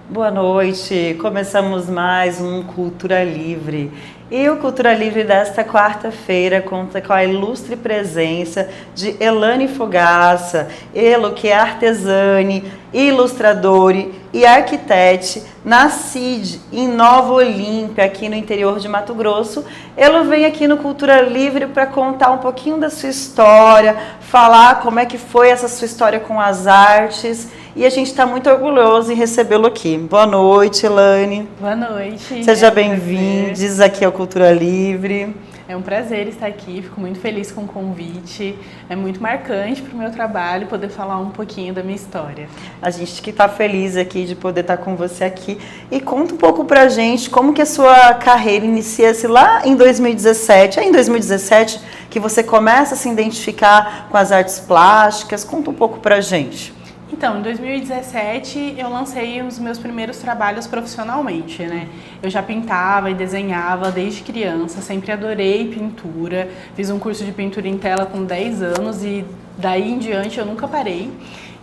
Boa noite, começamos mais um Cultura Livre. E o Cultura Livre desta quarta-feira conta com a ilustre presença de Elane Fogaça, ela que é artesane, ilustradora e arquitete, nascida em Nova Olímpia, aqui no interior de Mato Grosso. Ela vem aqui no Cultura Livre para contar um pouquinho da sua história, falar como é que foi essa sua história com as artes. E a gente está muito orgulhoso em recebê-lo aqui. Boa noite, Elane. Boa noite. Seja bem-vindos aqui ao Cultura Livre. É um prazer estar aqui, fico muito feliz com o convite. É muito marcante para o meu trabalho poder falar um pouquinho da minha história. A gente que está feliz aqui de poder estar com você aqui. E conta um pouco pra gente como que a sua carreira inicia-se lá em 2017. É em 2017 que você começa a se identificar com as artes plásticas. Conta um pouco pra gente. Então, em 2017 eu lancei os meus primeiros trabalhos profissionalmente, né? Eu já pintava e desenhava desde criança, sempre adorei pintura. Fiz um curso de pintura em tela com 10 anos e daí em diante eu nunca parei.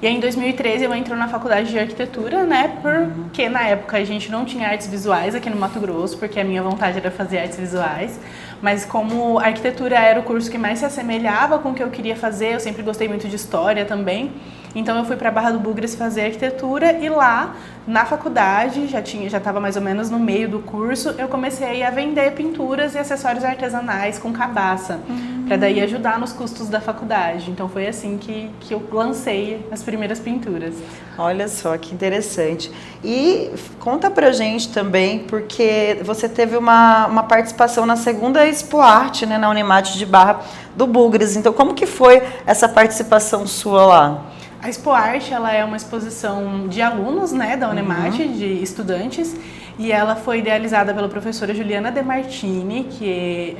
E aí em 2013 eu entro na faculdade de arquitetura, né? Porque na época a gente não tinha artes visuais aqui no Mato Grosso, porque a minha vontade era fazer artes visuais. Mas como a arquitetura era o curso que mais se assemelhava com o que eu queria fazer, eu sempre gostei muito de história também. Então eu fui para Barra do Bugres fazer arquitetura e lá na faculdade, já estava mais ou menos no meio do curso, eu comecei a vender pinturas e acessórios artesanais com cabaça, para daí ajudar nos custos da faculdade. Então foi assim que eu lancei as primeiras pinturas. Olha só que interessante. E conta pra gente também, porque você teve uma participação na segunda Expo Arte, né, na Unemate de Barra do Bugres. Então como que foi essa participação sua lá? A Expo Arte, ela é uma exposição de alunos, né, da Unemate, de estudantes, e ela foi idealizada pela professora Juliana De Martini, que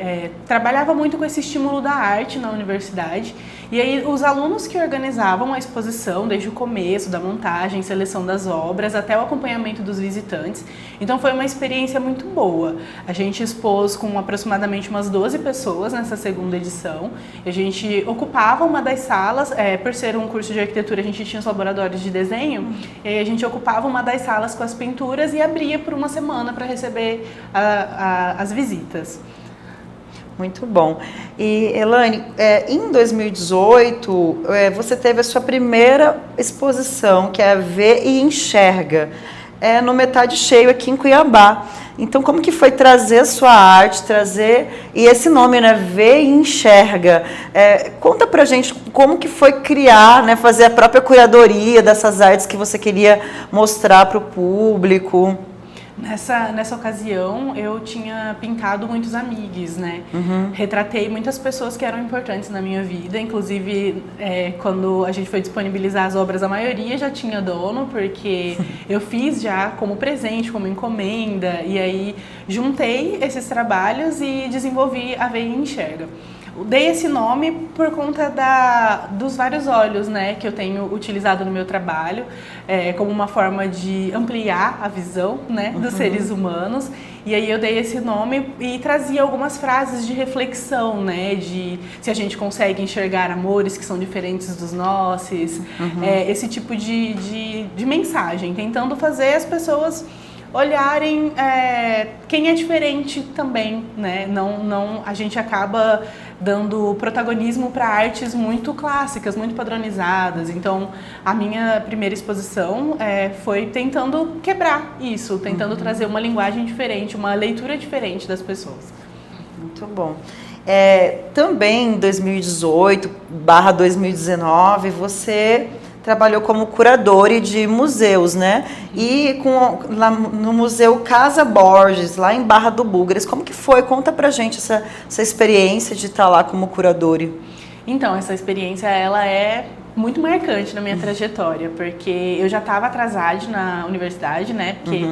trabalhava muito com esse estímulo da arte na universidade. E aí os alunos que organizavam a exposição, desde o começo, da montagem, seleção das obras, até o acompanhamento dos visitantes. Então foi uma experiência muito boa. A gente expôs com aproximadamente umas 12 pessoas nessa segunda edição. A gente ocupava uma das salas, por ser um curso de arquitetura, a gente tinha os laboratórios de desenho, e aí a gente ocupava uma das salas com as pinturas e abria por uma semana para receber as visitas. Muito bom. E, Elane, em 2018, você teve a sua primeira exposição, que é Vê e Enxerga, no Metade Cheio aqui em Cuiabá. Então, como que foi trazer a sua arte, e esse nome, né, Vê e Enxerga? Conta pra gente como que foi criar, né, fazer a própria curadoria dessas artes que você queria mostrar para o público. Nessa ocasião, eu tinha pintado muitos amigos, né? Retratei muitas pessoas que eram importantes na minha vida, inclusive quando a gente foi disponibilizar as obras, a maioria já tinha dono, porque eu fiz já como presente, como encomenda, e aí juntei esses trabalhos e desenvolvi a Vê e Enxerga. Dei esse nome por conta dos vários olhos, né, que eu tenho utilizado no meu trabalho, como uma forma de ampliar a visão, né, dos seres humanos. E aí eu dei esse nome e trazia algumas frases de reflexão, né, de se a gente consegue enxergar amores que são diferentes dos nossos, esse tipo de mensagem, tentando fazer as pessoas olharem quem é diferente também, né? A gente acaba dando protagonismo para artes muito clássicas, muito padronizadas. Então, a minha primeira exposição foi tentando quebrar isso, tentando trazer uma linguagem diferente, uma leitura diferente das pessoas. Muito bom. Também em 2018/2019, você trabalhou como curadora de museus, né? E lá no Museu Casa Borges, lá em Barra do Bugres. Como que foi? Conta pra gente essa experiência de estar lá como curadora. Então, essa experiência, ela é muito marcante na minha trajetória, porque eu já estava atrasada na universidade, né? Porque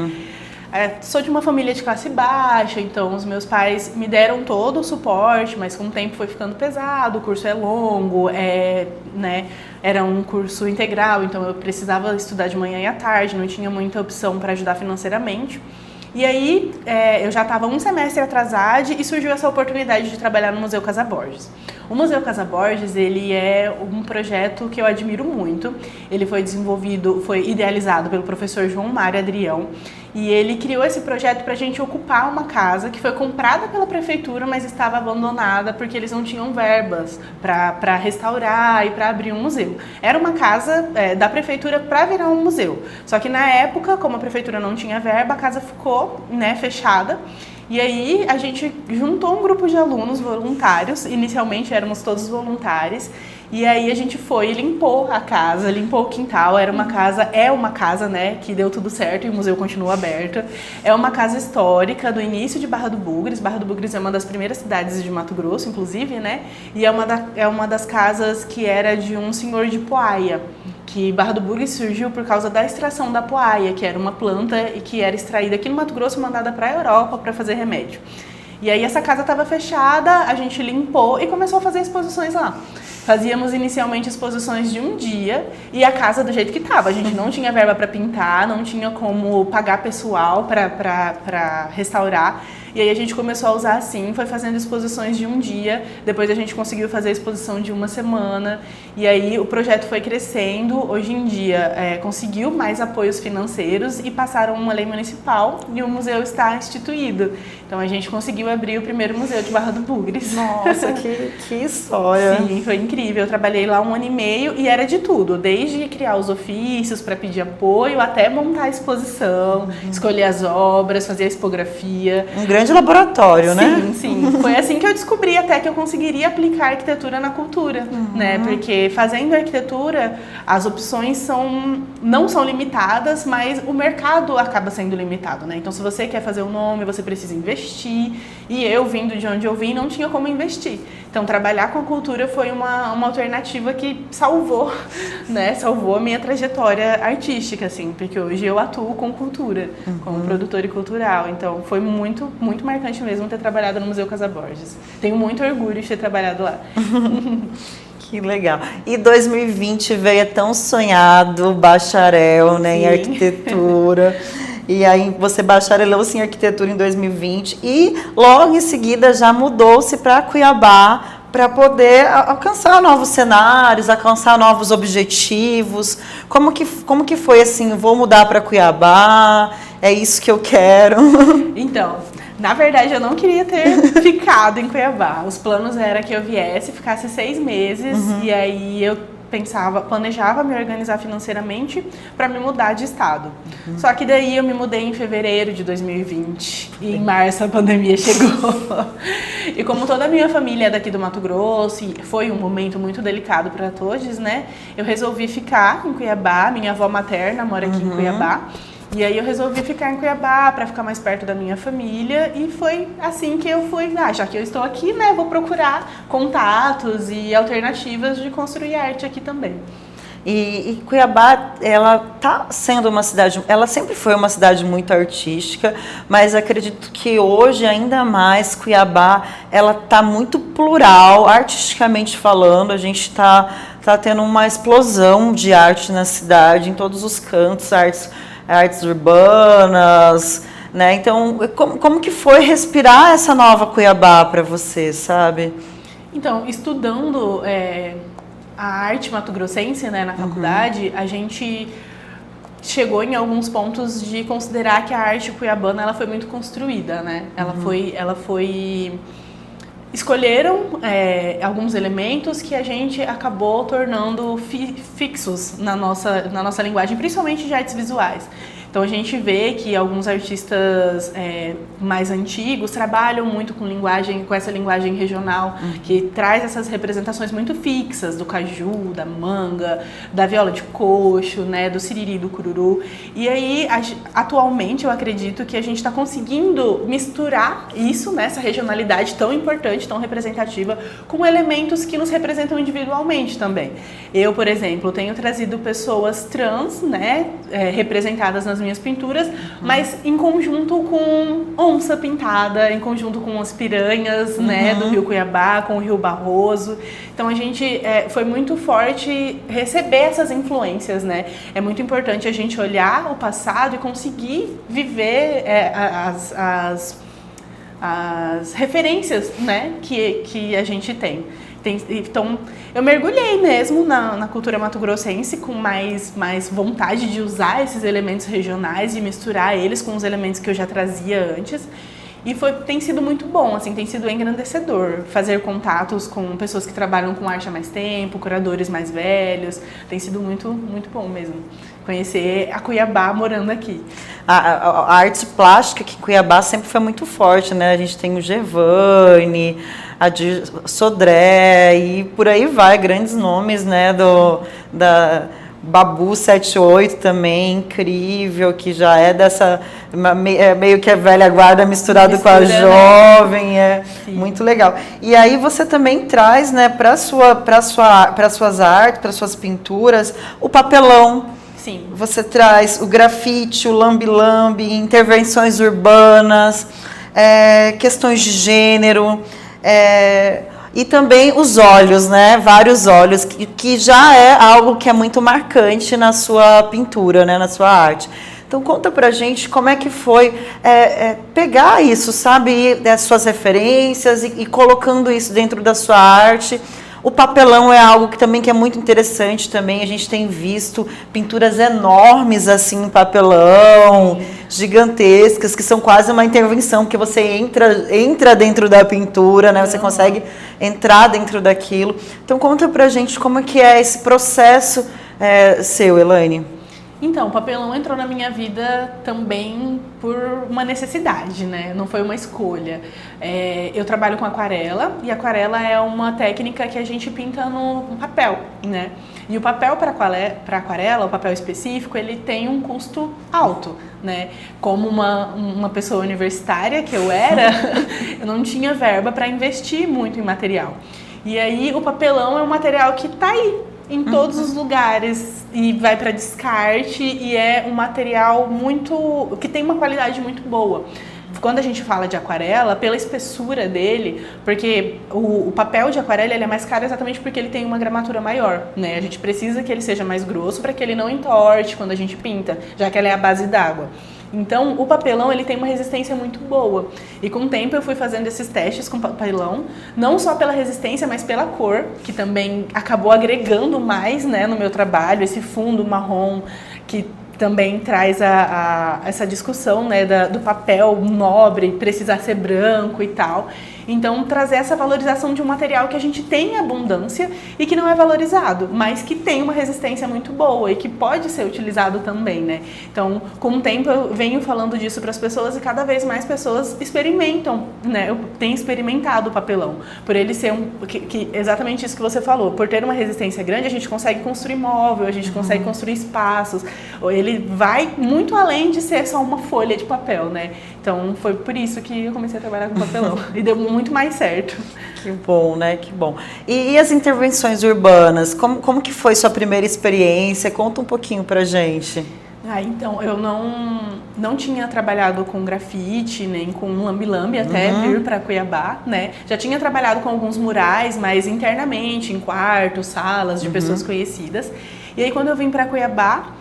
sou de uma família de classe baixa, então os meus pais me deram todo o suporte, mas com o tempo foi ficando pesado, o curso é longo, né? Era um curso integral, então eu precisava estudar de manhã e à tarde, não tinha muita opção para ajudar financeiramente. E aí eu já estava um semestre atrasada e surgiu essa oportunidade de trabalhar no Museu Casa Borges. O Museu Casa Borges, ele é um projeto que eu admiro muito. Ele foi desenvolvido, foi idealizado pelo professor João Mário Adrião, e ele criou esse projeto para a gente ocupar uma casa que foi comprada pela prefeitura, mas estava abandonada porque eles não tinham verbas para restaurar e para abrir um museu. Era uma casa da prefeitura para virar um museu. Só que na época, como a prefeitura não tinha verba, a casa ficou, né, fechada. E aí a gente juntou um grupo de alunos voluntários, inicialmente éramos todos voluntários, e aí a gente foi e limpou a casa, limpou o quintal. É uma casa, né, que deu tudo certo e o museu continua aberto. É uma casa histórica do início de Barra do Bugres. Barra do Bugres é uma das primeiras cidades de Mato Grosso, inclusive, né, e é uma das casas que era de um senhor de Poaia, que Barra do Bugres surgiu por causa da extração da poaia, que era uma planta e que era extraída aqui no Mato Grosso e mandada para a Europa para fazer remédio. E aí essa casa estava fechada, a gente limpou e começou a fazer exposições lá. Fazíamos inicialmente exposições de um dia e a casa do jeito que estava. A gente não tinha verba para pintar, não tinha como pagar pessoal para restaurar. E aí a gente começou a usar assim, foi fazendo exposições de um dia, depois a gente conseguiu fazer a exposição de uma semana, e aí o projeto foi crescendo. Hoje em dia conseguiu mais apoios financeiros e passaram uma lei municipal e o museu está instituído. Então a gente conseguiu abrir o primeiro museu de Barra do Bugres. Nossa, que história! Sim, foi incrível. Eu trabalhei lá 1 ano e meio e era de tudo, desde criar os ofícios para pedir apoio até montar a exposição, escolher as obras, fazer a expografia. Um grande laboratório, né? Sim, sim. Foi assim que eu descobri até que eu conseguiria aplicar arquitetura na cultura, né? Porque fazendo arquitetura, as opções não são limitadas, mas o mercado acaba sendo limitado, né? Então, se você quer fazer um nome, você precisa investir. E eu, vindo de onde eu vim, não tinha como investir. Então, trabalhar com a cultura foi uma alternativa que salvou, né? Salvou a minha trajetória artística, assim, porque hoje eu atuo com cultura, como produtora cultural. Então, foi muito, muito marcante mesmo ter trabalhado no Museu Casa Borges. Tenho muito orgulho de ter trabalhado lá. Que legal. E 2020 veio tão sonhado, bacharel, né, em arquitetura. E aí você bacharelou-se em arquitetura em 2020 e logo em seguida já mudou-se para Cuiabá para poder alcançar novos cenários, alcançar novos objetivos. Como que foi assim, vou mudar para Cuiabá, é isso que eu quero? Então, na verdade, eu não queria ter ficado em Cuiabá. Os planos era que eu viesse, ficasse 6 meses, e aí eu planejava me organizar financeiramente para me mudar de estado. Só que daí eu me mudei em fevereiro de 2020 e em março a pandemia chegou. E como toda a minha família é daqui do Mato Grosso, e foi um momento muito delicado para todos, né? Eu resolvi ficar em Cuiabá. Minha avó materna mora aqui em Cuiabá. E aí eu resolvi ficar em Cuiabá para ficar mais perto da minha família, e foi assim que eu fui, já que eu estou aqui, né, vou procurar contatos e alternativas de construir arte aqui também. E Cuiabá, ela tá sendo uma cidade, ela sempre foi uma cidade muito artística, mas acredito que hoje ainda mais Cuiabá, ela tá muito plural, artisticamente falando. A gente tá tendo uma explosão de arte na cidade, em todos os cantos, artes urbanas, né? Então, como que foi respirar essa nova Cuiabá para você, sabe? Então, estudando a arte mato-grossense, né, na faculdade, a gente chegou em alguns pontos de considerar que a arte cuiabana ela foi muito construída, né? Ela foi escolheram alguns elementos que a gente acabou tornando fixos na nossa linguagem, principalmente de artes visuais. Então a gente vê que alguns artistas mais antigos trabalham muito com essa linguagem regional, que traz essas representações muito fixas do caju, da manga, da viola de coxo, né, do siriri, do cururu. E aí, atualmente, eu acredito que a gente está conseguindo misturar isso, né, essa regionalidade tão importante, tão representativa, com elementos que nos representam individualmente também. Eu, por exemplo, tenho trazido pessoas trans, né, representadas nas minhas pinturas, mas em conjunto com onça pintada, em conjunto com as piranhas, né, do Rio Cuiabá, com o Rio Barroso. Então a gente foi muito forte receber essas influências, né? É muito importante a gente olhar o passado e conseguir viver as referências, né, que a gente tem. Então, eu mergulhei mesmo na cultura mato-grossense com mais vontade de usar esses elementos regionais e misturar eles com os elementos que eu já trazia antes. E tem sido muito bom, assim, tem sido engrandecedor fazer contatos com pessoas que trabalham com arte há mais tempo, curadores mais velhos. Tem sido muito, muito bom mesmo conhecer a Cuiabá morando aqui. A arte plástica aqui em Cuiabá sempre foi muito forte, né? A gente tem o Gervani, a de Sodré e por aí vai, grandes nomes, né? Da Babu 78 também, incrível, que já é dessa, meio que a velha guarda misturado com a jovem, né? Muito legal. E aí você também traz, né, para suas artes, para suas pinturas, o papelão. Sim. Você traz o grafite, o lambe-lambe, intervenções urbanas, questões de gênero, e também os olhos, né? Vários olhos, que já é algo que é muito marcante na sua pintura, né? Na sua arte. Então conta pra gente como é que foi pegar isso, sabe? Das suas referências e colocando isso dentro da sua arte. O papelão é algo que é muito interessante também. A gente tem visto pinturas enormes assim em papelão, gigantescas, que são quase uma intervenção, porque você entra dentro da pintura, né? Você consegue entrar dentro daquilo. Então conta pra gente como é que é esse processo seu, Elaine. Então, o papelão entrou na minha vida também por uma necessidade, né? Não foi uma escolha. Eu trabalho com aquarela, e aquarela é uma técnica que a gente pinta no papel, né? E o papel para aquarela, o papel específico, ele tem um custo alto, né? Como uma pessoa universitária que eu era, eu não tinha verba para investir muito em material. E aí o papelão é um material que está aí, em todos os lugares, e vai para descarte, e é um material que tem uma qualidade muito boa. Quando a gente fala de aquarela, pela espessura dele, porque o papel de aquarela ele é mais caro exatamente porque ele tem uma gramatura maior, né? A gente precisa que ele seja mais grosso para que ele não entorte quando a gente pinta, já que ela é a base d'água. Então, o papelão ele tem uma resistência muito boa. E com o tempo eu fui fazendo esses testes com papelão, não só pela resistência, mas pela cor, que também acabou agregando mais, né, no meu trabalho, esse fundo marrom que também traz essa discussão, né, do papel nobre, precisar ser branco e tal. Então, trazer essa valorização de um material que a gente tem abundância e que não é valorizado, mas que tem uma resistência muito boa e que pode ser utilizado também, né? Então, com o tempo eu venho falando disso para as pessoas e cada vez mais pessoas experimentam, né? Eu tenho experimentado o papelão, por ele ser exatamente isso que você falou, por ter uma resistência grande, a gente consegue construir móvel, a gente consegue construir espaços, ele vai muito além de ser só uma folha de papel, né? Então, foi por isso que eu comecei a trabalhar com papelão e deu muito mais certo. Que bom, né? Que bom. E as intervenções urbanas? Como que foi sua primeira experiência? Conta um pouquinho pra gente. Então, eu não tinha trabalhado com grafite, nem com lambe-lambe até vir para Cuiabá, né? Já tinha trabalhado com alguns murais, mas internamente, em quartos, salas de pessoas conhecidas. E aí, quando eu vim para Cuiabá,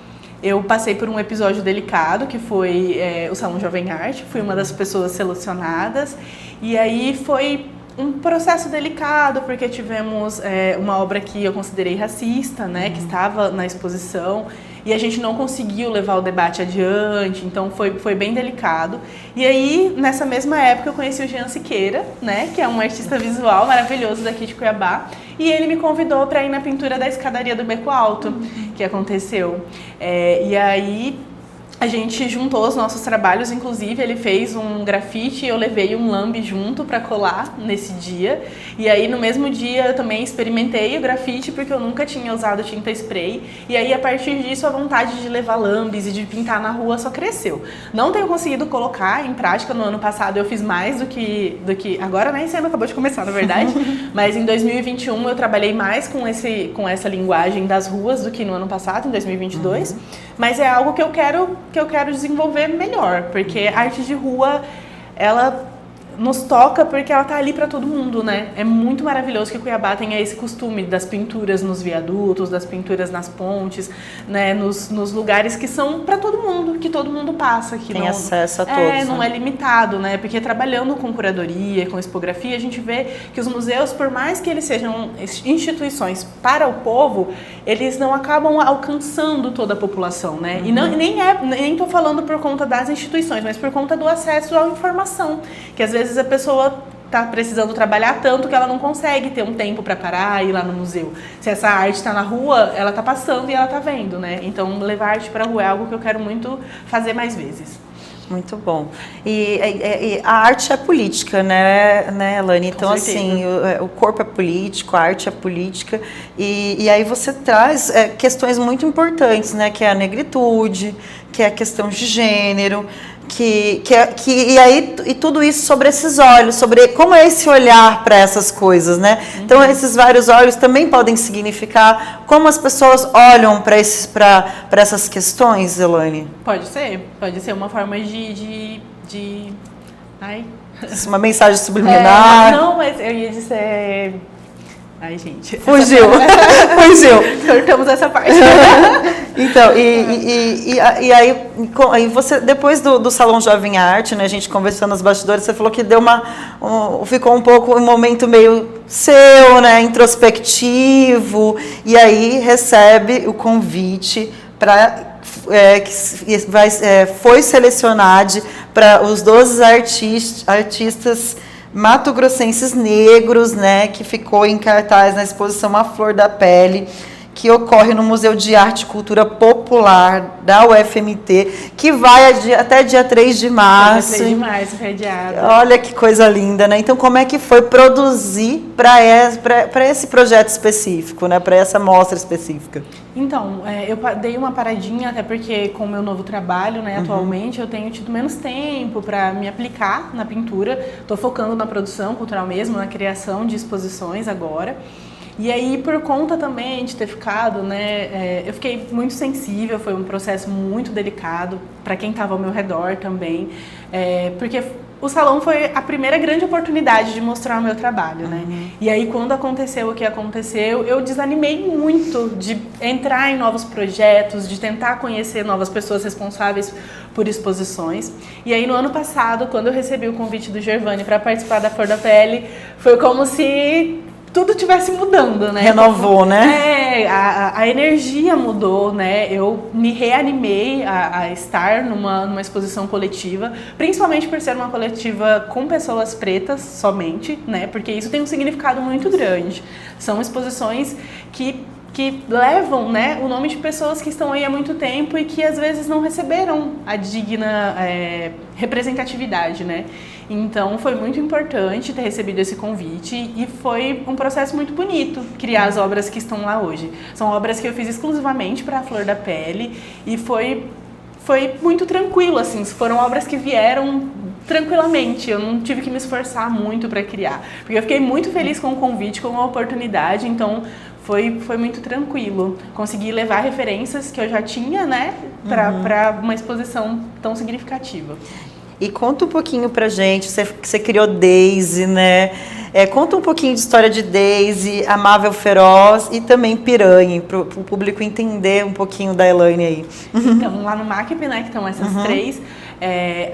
eu passei por um episódio delicado, que foi o Salão Jovem Arte. Fui uma das pessoas selecionadas. E aí foi um processo delicado, porque tivemos uma obra que eu considerei racista, né, que estava na exposição, e a gente não conseguiu levar o debate adiante, então foi bem delicado. E aí, nessa mesma época, eu conheci o Jean Siqueira, né, que é um artista visual maravilhoso daqui de Cuiabá, e ele me convidou para ir na pintura da escadaria do Beco Alto, que aconteceu. E aí a gente juntou os nossos trabalhos, inclusive ele fez um grafite e eu levei um lambe junto para colar nesse dia. E aí no mesmo dia eu também experimentei o grafite porque eu nunca tinha usado tinta spray. E aí a partir disso a vontade de levar lambes e de pintar na rua só cresceu. Não tenho conseguido colocar em prática. No ano passado eu fiz mais do que agora, né? Esse ano acabou de começar, na verdade. Mas em 2021 eu trabalhei mais com essa linguagem das ruas do que no ano passado, em 2022. Mas é algo que eu quero desenvolver melhor, porque a arte de rua, ela nos toca porque ela tá ali para todo mundo, né? É muito maravilhoso que Cuiabá tenha esse costume das pinturas nos viadutos, das pinturas nas pontes, né? Nos lugares que são para todo mundo, que todo mundo passa. Que tem acesso a todos. Não é limitado, né? Porque trabalhando com curadoria, com expografia, a gente vê que os museus, por mais que eles sejam instituições para o povo, eles não acabam alcançando toda a população, né? E nem tô falando por conta das instituições, mas por conta do acesso à informação, que às vezes a pessoa está precisando trabalhar tanto que ela não consegue ter um tempo para parar e ir lá no museu. Se essa arte está na rua, ela está passando e ela está vendo, né? Então, levar arte para a rua é algo que eu quero muito fazer mais vezes. Muito bom. E a arte é política, né, Elane? Então, assim, o corpo é político, a arte é política. E aí você traz questões muito importantes, né? Que é a negritude, que é a questão de gênero, e tudo isso sobre esses olhos, sobre como é esse olhar para essas coisas, né? Então, esses vários olhos também podem significar como as pessoas olham para essas questões, Elane? Pode ser uma forma Ai. Uma mensagem subliminar. Não, mas eu ia dizer... Ai, gente. Fugiu. Cortamos essa parte. Então, aí você, depois do Salão Jovem Arte, né, a gente conversando nos bastidores, você falou que ficou um pouco um momento meio seu, né, introspectivo, e aí recebe o convite para foi selecionado para os 12 artistas mato-grossenses negros, né, que ficou em cartaz na exposição A Flor da Pele, que ocorre no Museu de Arte e Cultura Popular da UFMT, que vai até dia 3 de março. Dia 3 de março, feriado. Olha que coisa linda, né? Então, como é que foi produzir para esse projeto específico, né? Para essa mostra específica? Então, eu dei uma paradinha, até porque com o meu novo trabalho, né, atualmente, eu tenho tido menos tempo para me aplicar na pintura. Estou focando na produção cultural mesmo, na criação de exposições agora. E aí, por conta também de ter ficado, né, eu fiquei muito sensível, foi um processo muito delicado para quem estava ao meu redor também, porque o salão foi a primeira grande oportunidade de mostrar o meu trabalho, né? E aí, quando aconteceu o que aconteceu, eu desanimei muito de entrar em novos projetos, de tentar conhecer novas pessoas responsáveis por exposições. E aí, no ano passado, quando eu recebi o convite do Gervani para participar da Flor da Pele, foi como se tudo estivesse mudando, né? Renovou, né? A energia mudou, né? Eu me reanimei a estar numa exposição coletiva, principalmente por ser uma coletiva com pessoas pretas somente, né? Porque isso tem um significado muito grande. São exposições que levam, né, o nome de pessoas que estão aí há muito tempo e que às vezes não receberam a digna representatividade, né? Então foi muito importante ter recebido esse convite e foi um processo muito bonito criar as obras que estão lá hoje. São obras que eu fiz exclusivamente para a Flor da Pele e foi muito tranquilo, assim, foram obras que vieram tranquilamente, eu não tive que me esforçar muito para criar, porque eu fiquei muito feliz com o convite, com a oportunidade, então foi muito tranquilo. Consegui levar referências que eu já tinha, né, para uma exposição tão significativa. E conta um pouquinho pra gente, você criou Daisy, né? Conta um pouquinho de história de Daisy, Amável Feroz e também Piranha, para o público entender um pouquinho da Elane aí. Então, lá no MACP, né, que estão essas três.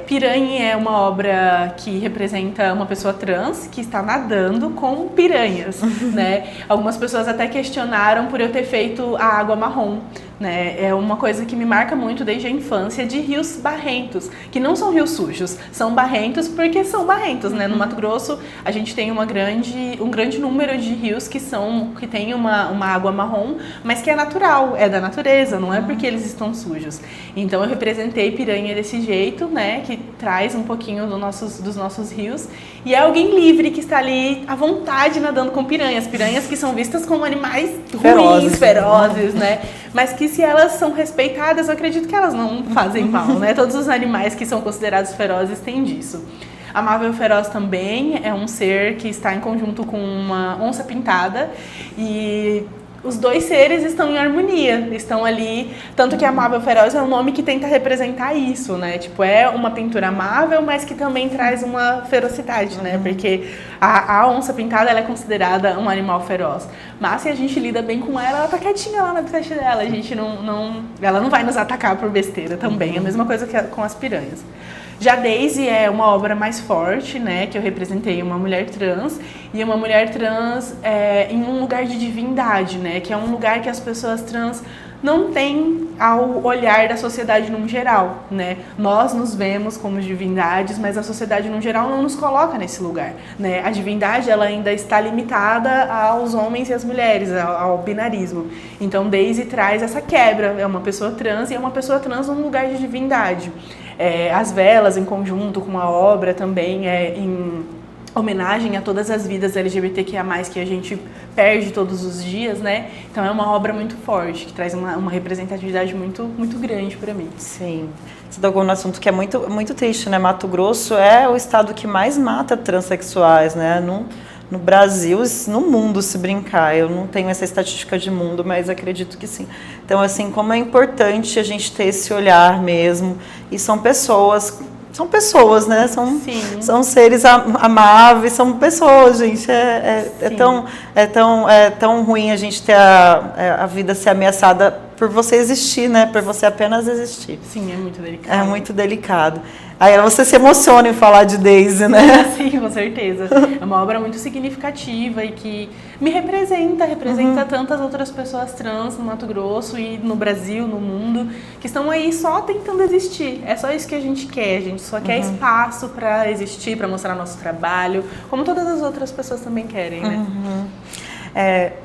Piranha é uma obra que representa uma pessoa trans que está nadando com piranhas, né? Algumas pessoas até questionaram por eu ter feito a água marrom, né? É uma coisa que me marca muito desde a infância, de rios barrentos, que não são rios sujos, são barrentos porque são barrentos, né? No Mato Grosso a gente tem um grande número de rios que tem uma água marrom, mas que é natural, é da natureza, não é porque eles estão sujos. Então eu representei Piranha desse jeito, né, que traz um pouquinho dos nossos rios, e é alguém livre que está ali à vontade nadando com piranhas que são vistas como animais ruins, ferozes, né, mas que se elas são respeitadas, eu acredito que elas não fazem mal, né, todos os animais que são considerados ferozes têm disso. Amável Feroz também é um ser que está em conjunto com uma onça pintada, e os dois seres estão em harmonia, estão ali, tanto que Amável Feroz é um nome que tenta representar isso, né? Tipo, é uma pintura amável, mas que também traz uma ferocidade, né? Porque a onça pintada, ela é considerada um animal feroz, mas se a gente lida bem com ela, ela tá quietinha lá na caixa dela, a gente ela não vai nos atacar por besteira também, a mesma coisa que com as piranhas. Já Daisy é uma obra mais forte, né, que eu representei uma mulher trans, e uma mulher trans em um lugar de divindade, né, que é um lugar que as pessoas trans não têm ao olhar da sociedade num geral, né. Nós nos vemos como divindades, mas a sociedade num geral não nos coloca nesse lugar, né. A divindade, ela ainda está limitada aos homens e às mulheres, ao binarismo. Então Daisy traz essa quebra, é uma pessoa trans e é uma pessoa trans num lugar de divindade. As velas, em conjunto com a obra, também em homenagem a todas as vidas LGBTQIA+, que a gente perde todos os dias, né? Então é uma obra muito forte, que traz uma representatividade muito, muito grande para mim. Sim. Você tocou num assunto que é muito, muito triste, né? Mato Grosso é o estado que mais mata transexuais, né? No Brasil, no mundo, se brincar. Eu não tenho essa estatística de mundo, mas acredito que sim. Então, assim, como é importante a gente ter esse olhar mesmo. E são pessoas, né? São seres amáveis, são pessoas, gente. É tão ruim a gente ter a vida ser ameaçada por você existir, né? Por você apenas existir. Sim, é muito delicado. É muito delicado. Aí você se emociona em falar de Daisy, né? Sim, com certeza. É uma obra muito significativa e que me representa tantas outras pessoas trans no Mato Grosso e no Brasil, no mundo, que estão aí só tentando existir. É só isso que a gente quer. A gente só quer espaço para existir, para mostrar nosso trabalho, como todas as outras pessoas também querem, né?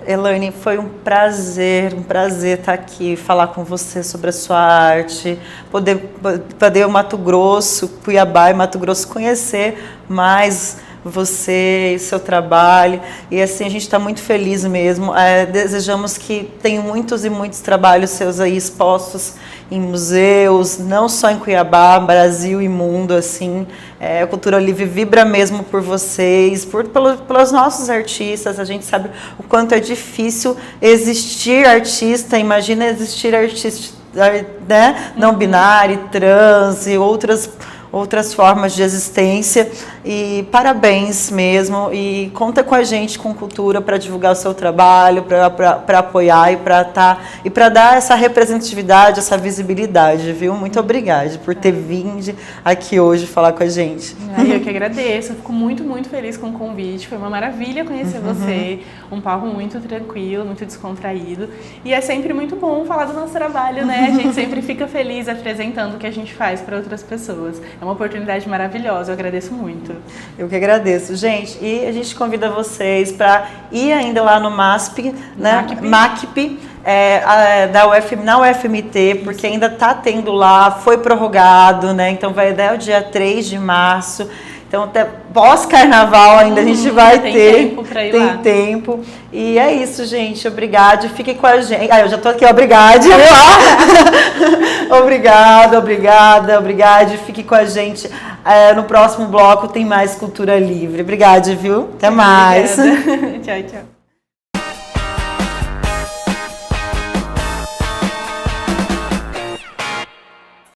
Elaine, foi um prazer estar aqui, falar com você sobre a sua arte, poder o Mato Grosso, Cuiabá e Mato Grosso conhecer mais você e seu trabalho. E assim, a gente está muito feliz mesmo. Desejamos que tenham muitos e muitos trabalhos seus aí expostos em museus, não só em Cuiabá, Brasil e mundo, assim. A Cultura Livre vibra mesmo por vocês, pelos nossos artistas. A gente sabe o quanto é difícil existir artista. Imagina existir artista, né? Não binário, trans e outras formas de existência. E parabéns mesmo, e conta com a gente, com Cultura, para divulgar o seu trabalho, para apoiar e para dar essa representatividade, essa visibilidade, viu? Muito obrigada por ter vindo aqui hoje falar com a gente. Eu que agradeço, eu fico muito, muito feliz com o convite, foi uma maravilha conhecer você, um papo muito tranquilo, muito descontraído, e é sempre muito bom falar do nosso trabalho, né? A gente sempre fica feliz apresentando o que a gente faz para outras pessoas. É uma oportunidade maravilhosa, eu agradeço muito. Eu que agradeço, gente. E a gente convida vocês para ir ainda lá no MASP, né? MACP, na UFMT, porque ainda está tendo lá, foi prorrogado, né? Então vai até o dia 3 de março. Então, até pós-carnaval ainda a gente vai ter. Tempo pra ir lá. Tem tempo. E é isso, gente. Obrigada. Fiquem com a gente. Eu já tô aqui, obrigada. Obrigada. Fique com a gente. No próximo bloco tem mais Cultura Livre. Obrigada, viu? Até mais. Obrigada. Tchau, tchau.